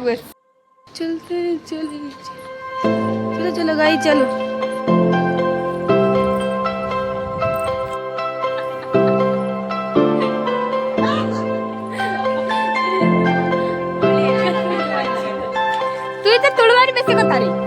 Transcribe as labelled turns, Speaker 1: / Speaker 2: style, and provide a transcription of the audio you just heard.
Speaker 1: बस चलते चले चलो चलो गाई चलो तू इथे तुडवाडी बेसे कथा रे